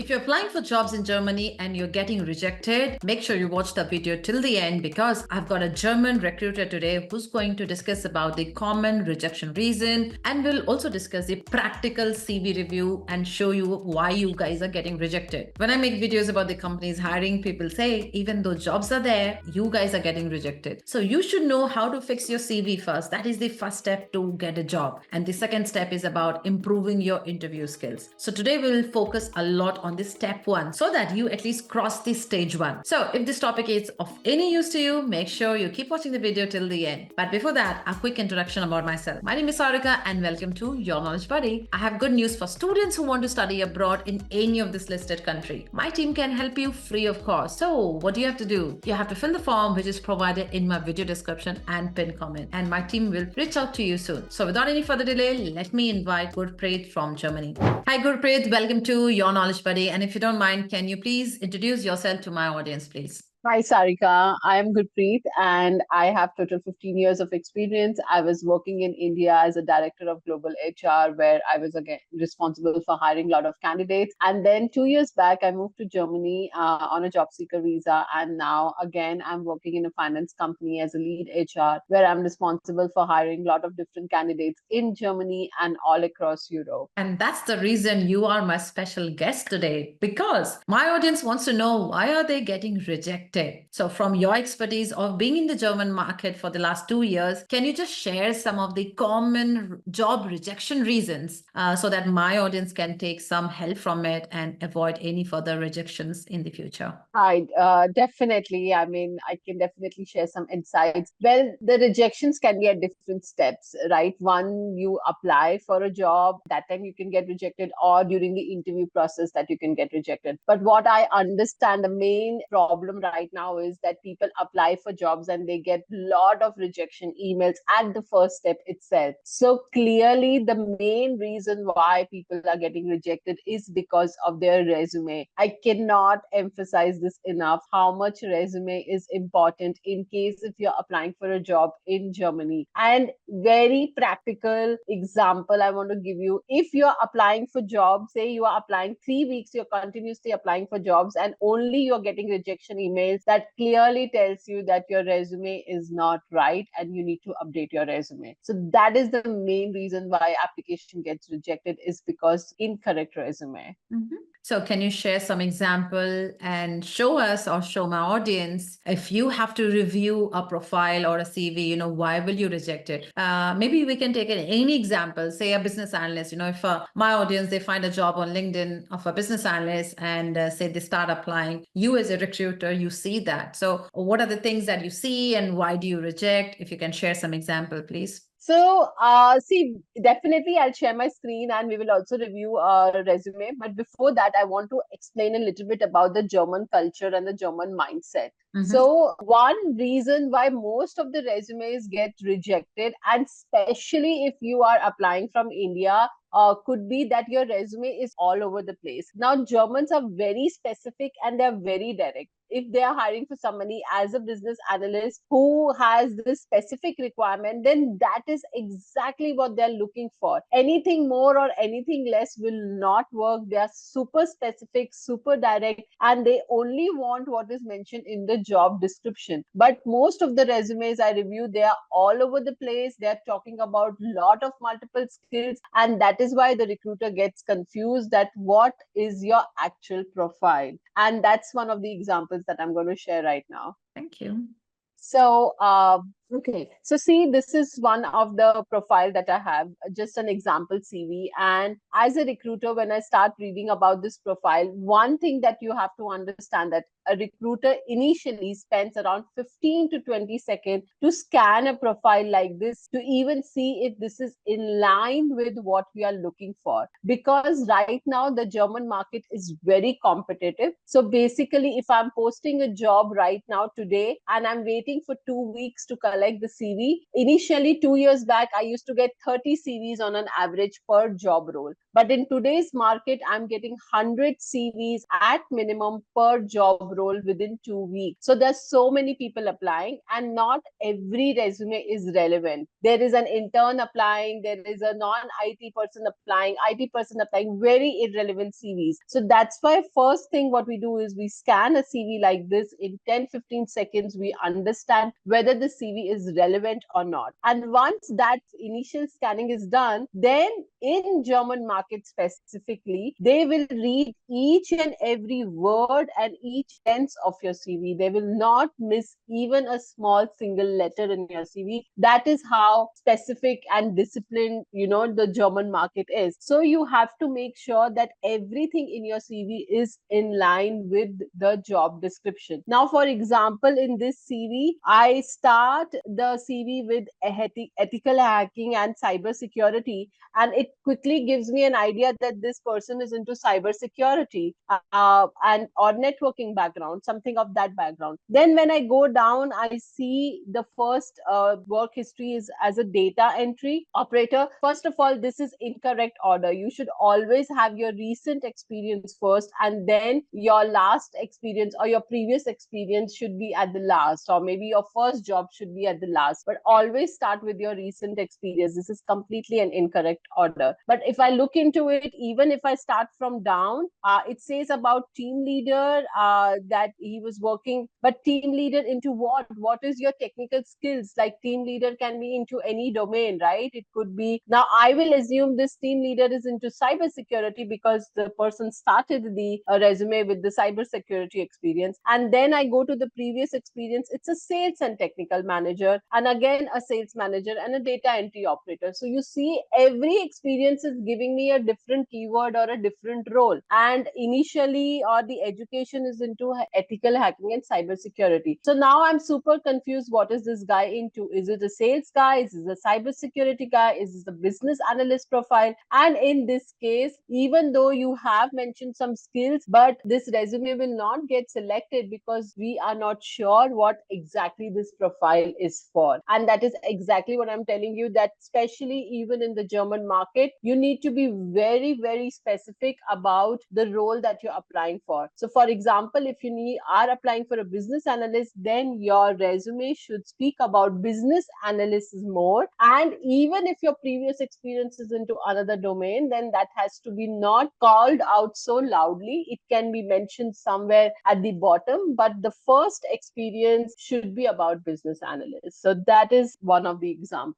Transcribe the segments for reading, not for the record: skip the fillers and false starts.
If you're applying for jobs in Germany and you're getting rejected, make sure you watch the video till the end because I've got a German recruiter today who's going to discuss about the common rejection reason, and we'll also discuss the practical CV review and show you why you guys are getting rejected. When I make videos about the companies hiring, people say even though jobs are there, you guys are getting rejected. So you should know how to fix your CV first. That is the first step to get a job. And the second step is about improving your interview skills. So today we will focus a lot on this step one so that you at least cross this stage one. So if this topic is of any use to you, make sure you keep watching the video till the end. But before that, a quick introduction about myself. My name is Sarica and welcome to Your Knowledge Buddy. I have good news for students who want to study abroad in any of this listed country. My team can help you free of cost. So what do you have to do? You have to fill the form which is provided in my video description and pin comment, and my team will reach out to you soon. So without any further delay, let me invite Gurpreet from Germany. Hi Gurpreet, welcome to Your Knowledge Buddy. And if you don't mind, can you please introduce yourself to my audience, please? Hi, Sarica. I am Gurpreet and I have total 15 years of experience. I was working in India as a director of global HR, where I was again responsible for hiring a lot of candidates. And then 2 years back, I moved to Germany on a job seeker visa. And now again, I'm working in a finance company as a lead HR, where I'm responsible for hiring a lot of different candidates in Germany and all across Europe. And that's the reason you are my special guest today, because my audience wants to know why are they getting rejected. So from your expertise of being in the German market for the last 2 years, can you just share some of the common job rejection reasons so that my audience can take some help from it and avoid any further rejections in the future? Hi, definitely. I mean, I can definitely share some insights. Well, the rejections can be at different steps, right? One, you apply for a job, that time you can get rejected, or during the interview process that you can get rejected. But what I understand, the main problem right now is that people apply for jobs and they get a lot of rejection emails at the first step itself. So clearly, the main reason why people are getting rejected is because of their resume. I cannot emphasize this enough, how much resume is important in case if you're applying for a job in Germany. And very practical example I want to give you. If you're applying for jobs, say you are applying 3 weeks, you're continuously applying for jobs and only you're getting rejection emails, that clearly tells you that your resume is not right and you need to update your resume. So that is the main reason why application gets rejected, is because incorrect resume. Mm-hmm. So can you share some example and show us or show my audience, if you have to review a profile or a CV, why will you reject it? Maybe we can take any example, say a business analyst. If my audience, they find a job on LinkedIn of a business analyst and say they start applying, you as a recruiter, you see that. So what are the things that you see and why do you reject? If you can share some example, please. So, see, definitely I'll share my screen and we will also review our resume. But before that, I want to explain a little bit about the German culture and the German mindset. Mm-hmm. So one reason why most of the resumes get rejected, and especially if you are applying from India, could be that your resume is all over the place. Now, Germans are very specific and they're very direct. If they are hiring for somebody as a business analyst who has this specific requirement, then that is exactly what they're looking for. Anything more or anything less will not work. They are super specific, super direct, and they only want what is mentioned in the job description. But most of the resumes I review, they are all over the place. They're talking about a lot of multiple skills, and that is why the recruiter gets confused that what is your actual profile. And that's one of the examples that I'm going to share right now. Thank you. So, okay. So see, this is one of the profile that I have, just an example CV. And as a recruiter, when I start reading about this profile, one thing that you have to understand that a recruiter initially spends around 15 to 20 seconds to scan a profile like this to even see if this is in line with what we are looking for. Because right now, the German market is very competitive. So basically, if I'm posting a job right now today and I'm waiting for 2 weeks to collect collect the CV. Initially, 2 years back, I used to get 30 CVs on an average per job role. But in today's market, I'm getting 100 CVs at minimum per job role within 2 weeks. So there's so many people applying, and not every resume is relevant. There is an intern applying, there is a non-IT person applying, IT person applying, very irrelevant CVs. So that's why first thing what we do is we scan a CV like this in 10-15 seconds. We understand whether the CV is relevant or not. And once that initial scanning is done, then in German market specifically, they will read each and every word and each tense of your CV. They will not miss even a small single letter in your CV. That is how specific and disciplined, the German market is. So you have to make sure that everything in your CV is in line with the job description. Now, for example, in this CV, I start the CV with ethical hacking and cyber security, and it quickly gives me an idea that this person is into cyber security and or networking background, something of that background. Then when I go down, I see the first work history is as a data entry operator. First of all, this is incorrect order. You should always have your recent experience first, and then your last experience or your previous experience should be at the last, or maybe your first job should be at the last. But always start with your recent experience. This is completely an incorrect order. But if I look into it, even if I start from down, it says about team leader that he was working, but team leader into what? What is your technical skills? Like, team leader can be into any domain, right? It could be, now I will assume this team leader is into cybersecurity because the person started the resume with the cybersecurity experience. And then I go to the previous experience. It's a sales and technical manager, and again a sales manager and a data entry operator. So you see, every experience is giving me a different keyword or a different role. And initially, or the education is into ethical hacking and cybersecurity. So now I'm super confused. What is this guy into? Is it a sales guy? Is it a cybersecurity guy? Is this a business analyst profile? And in this case, even though you have mentioned some skills, but this resume will not get selected because we are not sure what exactly this profile is for. And that is exactly what I'm telling you, that especially even in the German market, you need to be very, very specific about the role that you're applying for. So for example, if you are applying for a business analyst, then your resume should speak about business analysis more. And even if your previous experience is into another domain, then that has to be not called out so loudly. It can be mentioned somewhere at the bottom, but the first experience should be about business analyst. So that is one of the examples.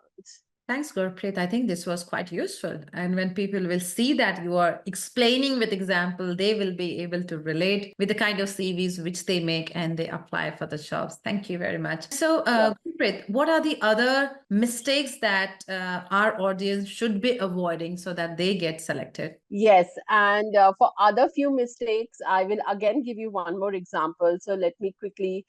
Thanks, Gurpreet. I think this was quite useful. And when people will see that you are explaining with example, they will be able to relate with the kind of CVs which they make and they apply for the jobs. Thank you very much. So, Gurpreet, what are the other mistakes that our audience should be avoiding so that they get selected? Yes, and for other few mistakes, I will again give you one more example. So let me quickly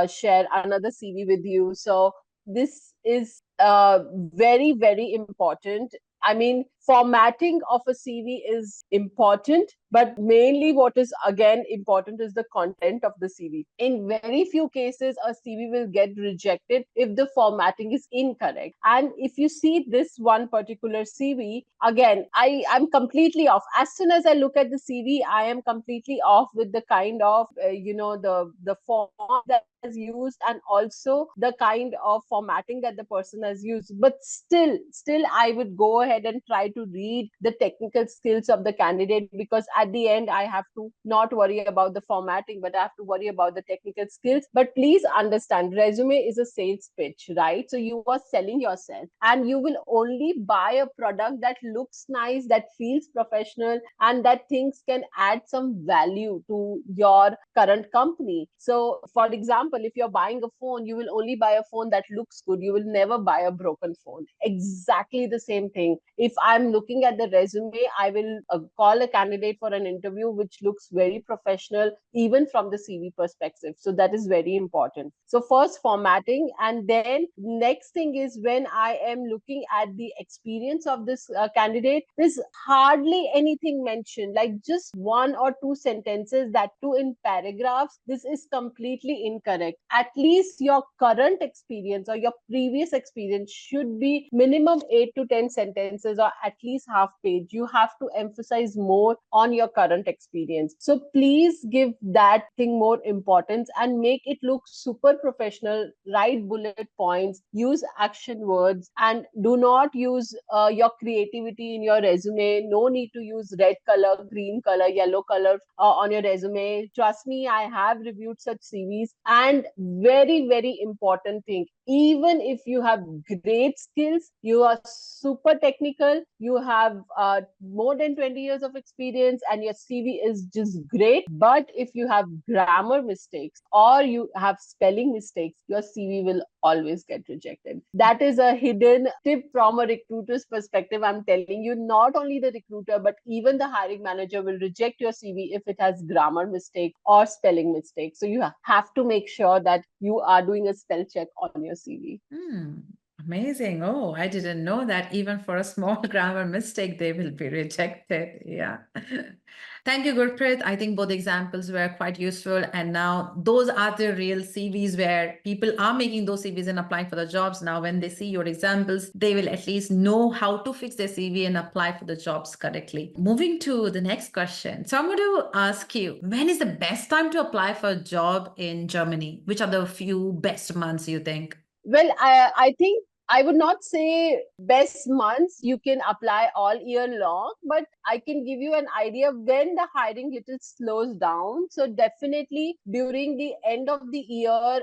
share another CV with you. So this is very, very important. I mean, formatting of a CV is important, but mainly what is again important is the content of the CV. In very few cases, a CV will get rejected if the formatting is incorrect. And if you see this one particular CV, again, I'm completely off. As soon as I look at the CV, I am completely off with the kind of, the form that is used, and also the kind of formatting that the person has used. But still I would go ahead and try to read the technical skills of the candidate, because at the end I have to not worry about the formatting, but I have to worry about the technical skills. But please understand, resume is a sales pitch, right? So you are selling yourself, and you will only buy a product that looks nice, that feels professional, and that things can add some value to your current company. So for example, if you're buying a phone, you will only buy a phone that looks good. You will never buy a broken phone. Exactly the same thing. If I'm I'm looking at the resume, I will call a candidate for an interview which looks very professional, even from the CV perspective. So that is very important. So first formatting, and then next thing is when I am looking at the experience of this candidate, there's hardly anything mentioned, like just one or two sentences, that too in paragraphs. This is completely incorrect. At least your current experience or your previous experience should be minimum 8 to 10 sentences, or at least half page. You have to emphasize more on your current experience. So please give that thing more importance and make it look super professional. Write bullet points, use action words, and do not use your creativity in your resume. No need to use red color, green color, yellow color on your resume. Trust me, I have reviewed such CVs. And very, very important thing, even if you have great skills, you are super technical, you have more than 20 years of experience, and your CV is just great, but if you have grammar mistakes or you have spelling mistakes, your CV will always get rejected. That is a hidden tip from a recruiter's perspective. I'm telling you, not only the recruiter, but even the hiring manager will reject your CV if it has grammar mistake or spelling mistake. So you have to make sure that you are doing a spell check on your CV. Amazing. Oh, I didn't know that even for a small grammar mistake, they will be rejected. Yeah. Thank you, Gurpreet. I think both examples were quite useful. And now those are the real CVs where people are making those CVs and applying for the jobs. Now, when they see your examples, they will at least know how to fix their CV and apply for the jobs correctly. Moving to the next question. So I'm going to ask you, when is the best time to apply for a job in Germany? Which are the few best months you think? Well, I think I would not say best months. You can apply all year long, but I can give you an idea when the hiring little slows down. So definitely during the end of the year,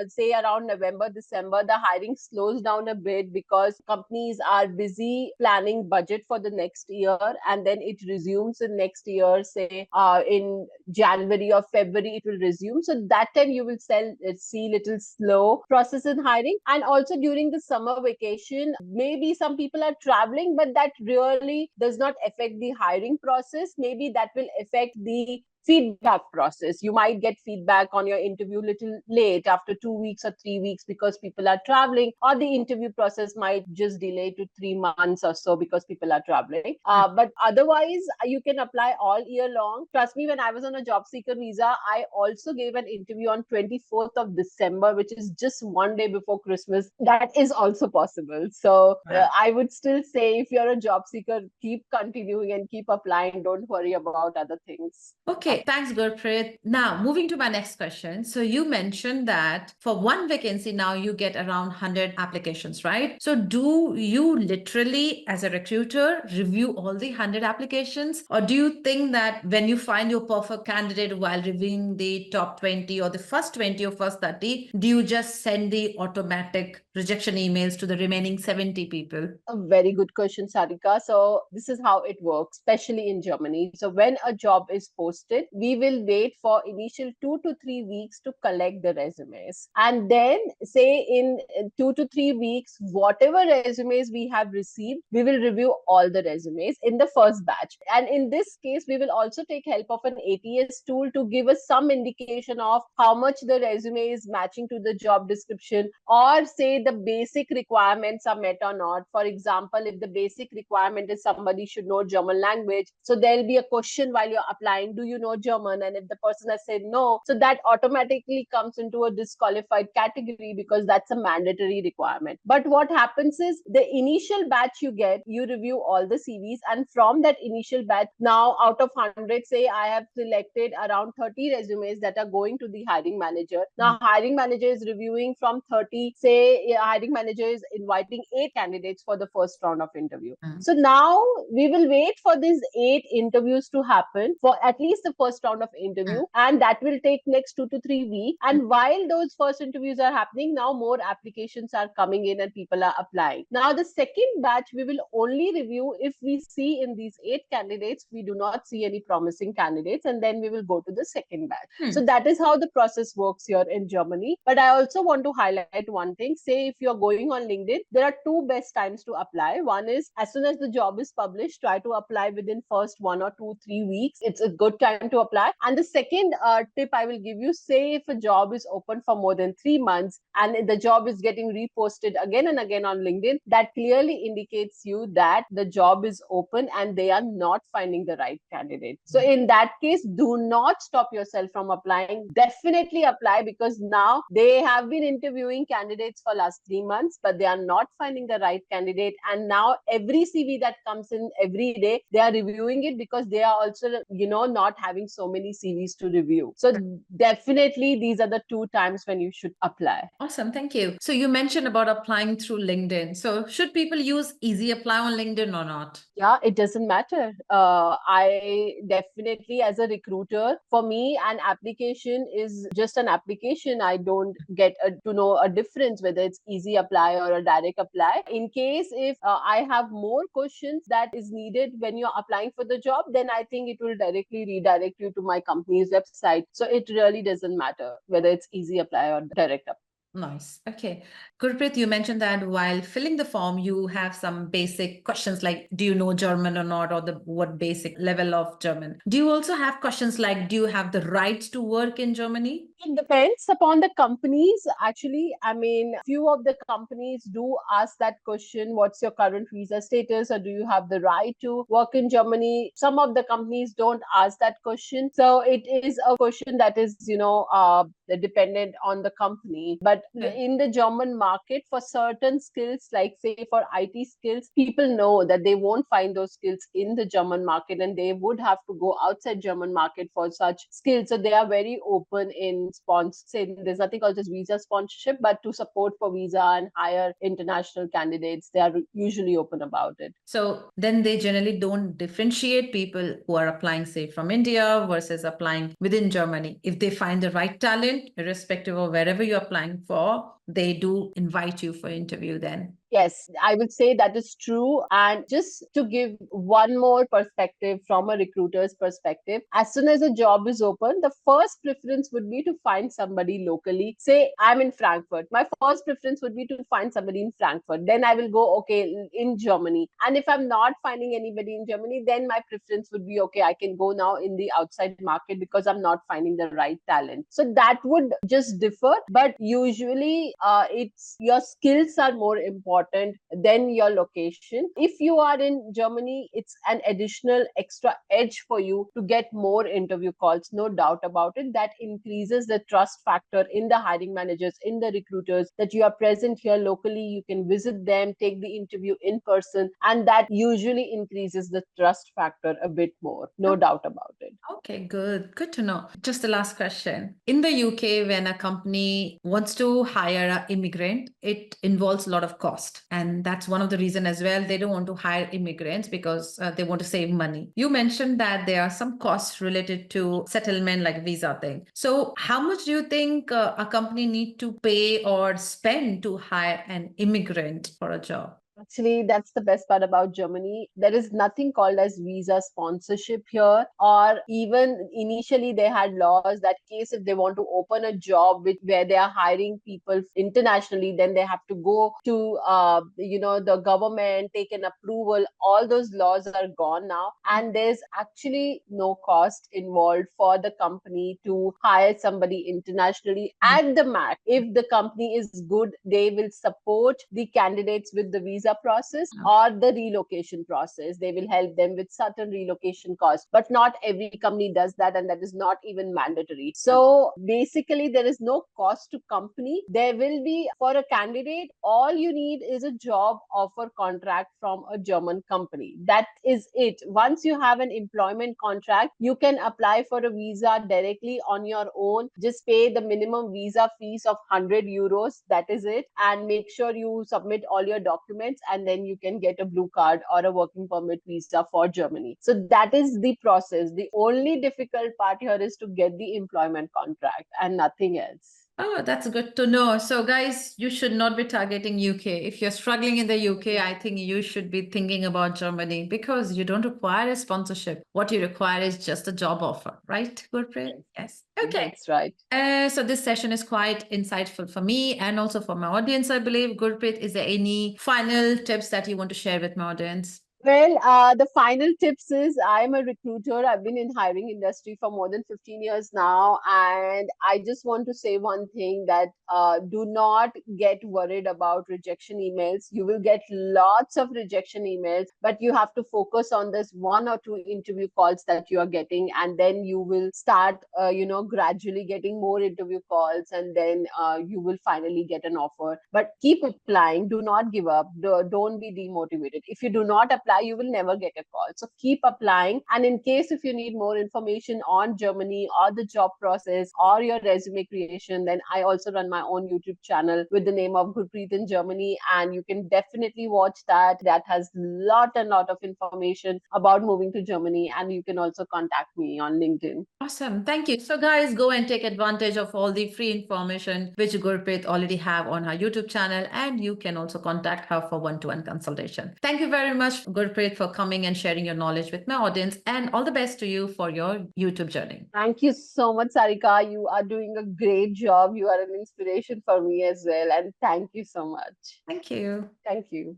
say around November, December, the hiring slows down a bit because companies are busy planning budget for the next year, and then it resumes in next year, say in January or February, it will resume. So that time you will see little slow process in hiring. And also during the summer vacation, maybe some people are traveling, but that really does not affect the hiring process. Maybe that will affect the feedback process. You might get feedback on your interview little late, after 2 weeks or 3 weeks, because people are traveling, or the interview process might just delay to 3 months or so because people are traveling. But otherwise, you can apply all year long. Trust me, when I was on a job seeker visa, I also gave an interview on 24th of December, which is just one day before Christmas. That is also possible. So I would still say, if you're a job seeker, keep continuing and keep applying. Don't worry about other things. Okay, thanks, Gurpreet. Now, moving to my next question. So, you mentioned that for one vacancy now you get around 100 applications, right? So, do you literally, as a recruiter, review all the 100 applications? Or do you think that when you find your perfect candidate while reviewing the top 20 or the first 20 or first 30, do you just send the automatic rejection emails to the remaining 70 people? A very good question, Sarika. So this is how it works, especially in Germany. So when a job is posted, we will wait for initial 2 to 3 weeks to collect the resumes. And then say in 2 to 3 weeks, whatever resumes we have received, we will review all the resumes in the first batch. And in this case, we will also take help of an ATS tool to give us some indication of how much the resume is matching to the job description, or say the basic requirements are met or not. For example, if the basic requirement is somebody should know German language, so there'll be a question while you're applying, do you know German? And if the person has said no, so that automatically comes into a disqualified category because that's a mandatory requirement. But what happens is, the initial batch you get, you review all the CVs, and from that initial batch, now out of 100, say I have selected around 30 resumes that are going to the hiring manager. Now hiring manager is reviewing from 30, say hiring manager is inviting 8 candidates for the first round of interview. So now we will wait for these 8 interviews to happen for at least the first round of interview, and that will take next 2 to 3 weeks. And while those first interviews are happening, now more applications are coming in and people are applying. Now the second batch we will only review if we see in these 8 candidates we do not see any promising candidates, and then we will go to the second batch. So that is how the process works here in Germany. But I also want to highlight one thing. Say if you're going on LinkedIn, there are two best times to apply. One is as soon as the job is published, try to apply within first 1 or 2, 3 weeks. It's a good time to apply. And the second tip I will give you, say if a job is open for more than 3 months and the job is getting reposted again and again on LinkedIn, that clearly indicates you that the job is open and they are not finding the right candidate. So in that case, do not stop yourself from applying. Definitely apply, because now they have been interviewing candidates for last 3 months, but they are not finding the right candidate. And now every CV that comes in every day, they are reviewing it because they are also, not having so many CVs to review. So definitely these are the 2 times when you should apply. Awesome. Thank you. So you mentioned about applying through LinkedIn. So should people use Easy Apply on LinkedIn or not? Yeah, it doesn't matter. I definitely, as a recruiter, for me, an application is just an application. I don't get to know a difference whether it's easy apply or a direct apply. In case if I have more questions that is needed when you're applying for the job, then I think it will directly redirect you to my company's website. So it really doesn't matter whether it's easy apply or direct apply. Nice. Okay. Gurpreet, you mentioned that while filling the form, you have some basic questions like, do you know German or not, or what basic level of German? Do you also have questions like, do you have the right to work in Germany? It depends upon the companies. Actually, I mean, few of the companies do ask that question, what's your current visa status, or do you have the right to work in Germany? Some of the companies don't ask that question. So it is a question that is, dependent on the company. But in the German market, for certain skills, like say for IT skills, people know that they won't find those skills in the German market and they would have to go outside German market for such skills. So they are very open in say there's nothing called as visa sponsorship, but to support for visa and hire international candidates, they are usually open about it. So then they generally don't differentiate people who are applying, say, from India versus applying within Germany. If they find the right talent, irrespective of wherever you're applying for, they do invite you for interview then. Yes, I would say that is true. And just to give one more perspective from a recruiter's perspective, as soon as a job is open, the first preference would be to find somebody locally. Say I'm in Frankfurt. My first preference would be to find somebody in Frankfurt. Then I will go, okay, in Germany. And if I'm not finding anybody in Germany, then my preference would be, okay, I can go now in the outside market because I'm not finding the right talent. So that would just differ. But usually it's your skills are more important than your location. If you are in Germany, it's an additional extra edge for you to get more interview calls, no doubt about it. That increases the trust factor in the hiring managers, in the recruiters, that you are present here locally, you can visit them, take the interview in person, and that usually increases the trust factor a bit more, no doubt about it. Okay, good. Good to know. Just the last question. In the UK, when a company wants to hire an immigrant, it involves a lot of cost. And that's one of the reasons as well. They don't want to hire immigrants because they want to save money. You mentioned that there are some costs related to settlement, like visa thing. So how much do you think a company need to pay or spend to hire an immigrant for a job? Actually, that's the best part about Germany. There is nothing called as visa sponsorship here, or even initially they had laws that case if they want to open a job where they are hiring people internationally, then they have to go to the government, take an approval. All those laws are gone now, and there's actually no cost involved for the company to hire somebody internationally. At the max, if the company is good, they will support the candidates with the visa process or the relocation process. They will help them with certain relocation costs, but not every company does that, and that is not even mandatory. So basically, there is no cost to company. There will be, for a candidate, all you need is a job offer contract from a German company. That is it. Once you have an employment contract, you can apply for a visa directly on your own. Just pay the minimum visa fees of 100 euros. That is it. And make sure you submit all your documents, and then you can get a blue card or a working permit visa for Germany. So that is the process. The only difficult part here is to get the employment contract and nothing else. Oh, that's good to know. So, guys, you should not be targeting UK. If you're struggling in the UK, I think you should be thinking about Germany because you don't require a sponsorship. What you require is just a job offer, right, Gurpreet? Yes. Okay. That's right. So this session is quite insightful for me and also for my audience, I believe. Gurpreet, is there any final tips that you want to share with my audience? Well, the final tips is I'm a recruiter. I've been in hiring industry for more than 15 years now, and I just want to say one thing that do not get worried about rejection emails. You will get lots of rejection emails, but you have to focus on this one or two interview calls that you are getting, and then you will start, gradually getting more interview calls, and then you will finally get an offer. But keep applying. Do not give up. Don't be demotivated. If you do not apply, you will never get a call. So keep applying. And in case if you need more information on Germany or the job process or your resume creation, then I also run my own YouTube channel with the name of Gurpreet in Germany. And you can definitely watch that. That has lot and lot of information about moving to Germany. And you can also contact me on LinkedIn. Awesome. Thank you. So guys, go and take advantage of all the free information which Gurpreet already have on her YouTube channel, and you can also contact her for one-to-one consultation. Thank you very much, Gurpreet, for coming and sharing your knowledge with my audience, and all the best to you for your YouTube journey. Thank you so much, Sarika. You are doing a great job. You are an inspiration for me as well. And thank you so much. Thank you. Thank you.